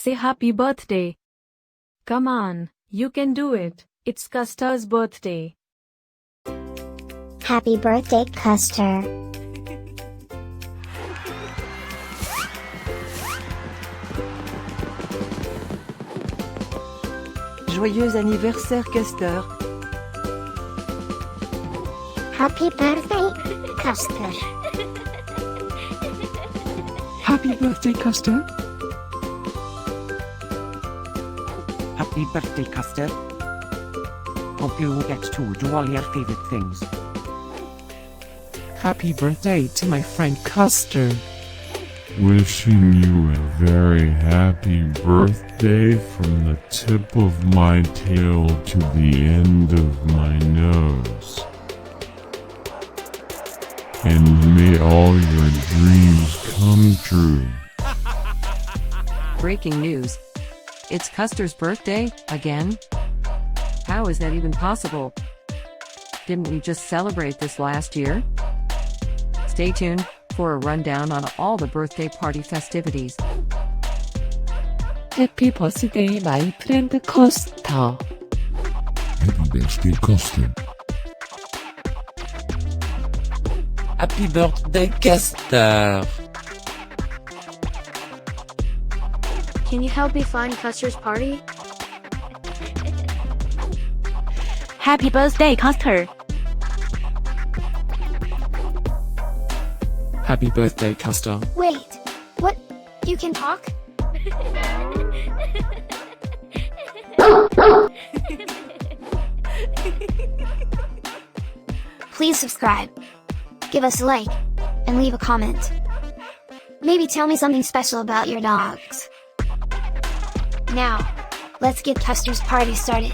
Say happy birthday. Come on, you can do it. It's Custer's birthday. Happy birthday, Custer. Joyeux anniversaire, Custer. Happy birthday, Custer. Happy birthday, Custer. Happy birthday, Custer. Hope you will get to do all your favorite things. Happy birthday to my friend Custer. Wishing you a very happy birthday from the tip of my tail to the end of my nose. And may all your dreams come true. Breaking news. It's Custer's birthday, again? How is that even possible? Didn't we just celebrate this last year? Stay tuned for a rundown on all the birthday party festivities. Happy birthday, my friend Custer. Happy birthday, Custer. Happy birthday, Custer. Can you help me find Custer's party? Happy birthday, Custer. Happy birthday, Custer. Wait, what? You can talk? Please subscribe, give us a like, and leave a comment. Maybe tell me something special about your dogs. Now, let's get Custer's party started.